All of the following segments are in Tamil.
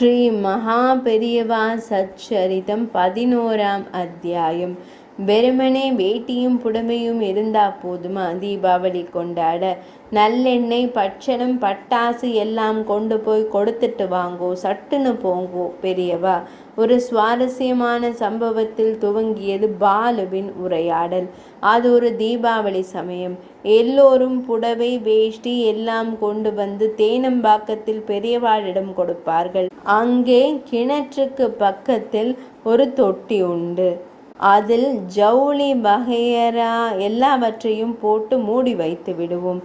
ஸ்ரீ மகா பெரியவா சச்சரிதம் 11ஆம் அத்தியாயம். வெறுமனே வேட்டியும் புடவையும் இருந்தா போதுமா தீபாவளி கொண்டாட? நல்லெண்ணெய், பட்சணம், பட்டாசு எல்லாம் கொண்டு போய் கொடுத்துட்டு வாங்கோ, சட்டுன்னு போங்கோ பெரியவா. ஒரு சுவாரஸ்யமான சம்பவத்தில் துவங்கியது பாலுவின் உரையாடல். அது ஒரு தீபாவளி சமயம். எல்லோரும் புடவை, வேஷ்டி எல்லாம் கொண்டு வந்து தேனம்பாக்கத்தில் பெரியவாளிடம் கொடுப்பார்கள். அங்கே கிணற்றுக்கு பக்கத்தில் ஒரு தொட்டி உண்டு. அதில் ஜவுளி வகையறா எல்லாவற்றையும் போட்டு மூடி வைத்து விடுவோம்.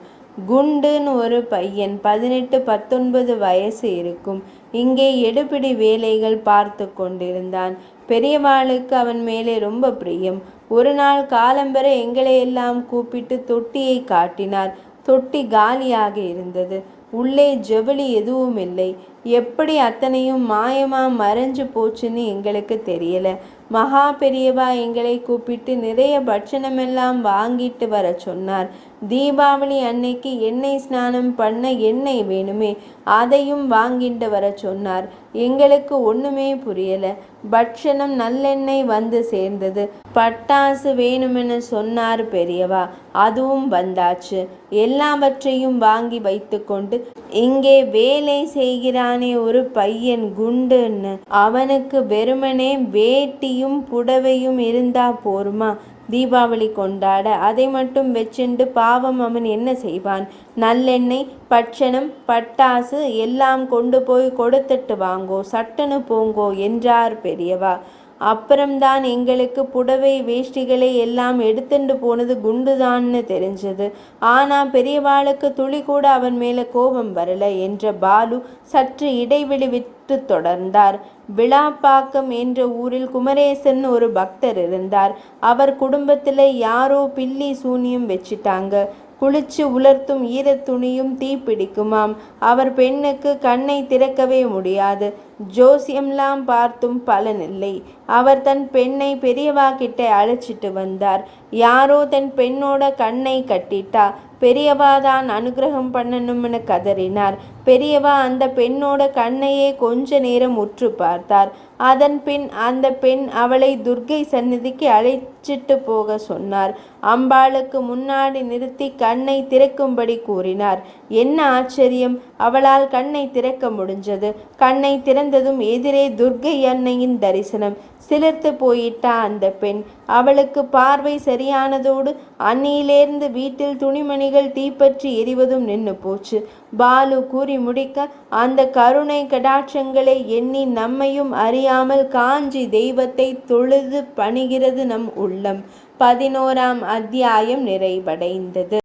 குண்டுன்னு ஒரு பையன், 18-19 வயசு இருக்கும். இங்கே எடுபிடி வேலைகள் பார்த்து கொண்டிருந்தான். பெரியவாளுக்கு அவன் மேலே ரொம்ப பிரியம். ஒரு நாள் காலம்பர எங்களையெல்லாம் கூப்பிட்டு தொட்டியை காட்டினார். தொட்டி காலியாக இருந்தது. உள்ளே ஜவுளி எதுவும் இல்லை. எப்படி அத்தனையும் மாயமா மறைஞ்சு போச்சுன்னு எங்களுக்கு தெரியல. மகா பெரியவா எங்களை கூப்பிட்டு நிறைய பட்சணமெல்லாம் வாங்கிட்டு வர சொன்னார். தீபாவளி அன்னைக்கு எண்ணெய் ஸ்நானம் பண்ண எண்ணெய் வேணுமே, அதையும் வாங்கிட்டு வர சொன்னார். எங்களுக்கு ஒண்ணுமே புரியல. பட்சணம் நல்லெண்ணெய் வந்து சேர்ந்தது. பட்டாசு வேணுமென்னு சொன்னார் பெரியவா, அதுவும் வந்தாச்சு. எல்லாவற்றையும் வாங்கி வைத்து கொண்டு இங்கே வேலை செய்கிறானே ஒரு பையன் குண்டுன்னு, அவனுக்கு வெறுமனே வேட்டியும் புடவையும் இருந்தா போருமா தீபாவளி கொண்டாட? அதை மட்டும் வச்சுண்டு பாவம் அவன் என்ன செய்வான்? நல்லெண்ணெய், பட்சணம், பட்டாசு எல்லாம் கொண்டு போய் கொடுத்துட்டு வாங்கோ, சட்டுன்னு போங்கோ என்றார் பெரியவா. அப்புறம்தான் எங்களுக்கு புடவை வேஷ்டிகளை எல்லாம் எடுத்துட்டு போனது குண்டுதான்னு தெரிஞ்சது. ஆனா பெரியவாளுக்கு துளி கூட அவன் மேல கோபம் வரல என்ற பாலு சற்று இடைவெளி விட்டு தொடர்ந்தார். விழாப்பாக்கம் என்ற ஊரில் குமரேசன் ஒரு பக்தர் இருந்தார். அவர் குடும்பத்துல யாரோ பில்லி சூனியம் வச்சிட்டாங்க. குளிச்சு உலர்த்தும் ஈரத்துணியும் தீப்பிடிக்குமாம். அவர் பெண்ணுக்கு கண்ணை திறக்கவே முடியாது. ஜோசியம்லாம் பார்த்தும் பலனில்லை. அவர் தன் பெண்ணை பெரியவா கிட்ட அழைச்சிட்டு வந்தார். யாரோ தன் பெண்ணோட கண்ணை கட்டிட்டா. பெரியவா தான் அனுகிரகம் பண்ணணும்னு கதறினார். பெரியவா அந்த பெண்ணோட கண்ணையே கொஞ்ச நேரம் உற்று பார்த்தார். அதன் பின் அந்த பெண் அவளை துர்க்கை சந்நிதிக்கு அழைச்சிட்டு போக சொன்னார். அம்பாளுக்கு முன்னாடி நிறுத்தி கண்ணை திறக்கும்படி கூறினார். என்ன ஆச்சரியம்! அவளால் கண்ணை திறக்க முடிஞ்சது. கண்ணை திறந்ததும் எதிரே துர்க்கை அன்னையின் தரிசனம். சிலிர்த்து போயிட்டா அந்த பெண். அவளுக்கு பார்வை சரியானதோடு அன்னியிலேருந்து வீட்டில் துணிமணிகள் தீப்பற்றி எரிவதும் நின்று போச்சு. பாலு கூறி முடிக்க, அந்த கருணை கடாட்சங்களை எண்ணி நம்மையும் அறியாமல் காஞ்சி தெய்வத்தை தொழுது பணிகிறது நம் உள்ளம். 11ஆம் அத்தியாயம் நிறைவடைந்தது.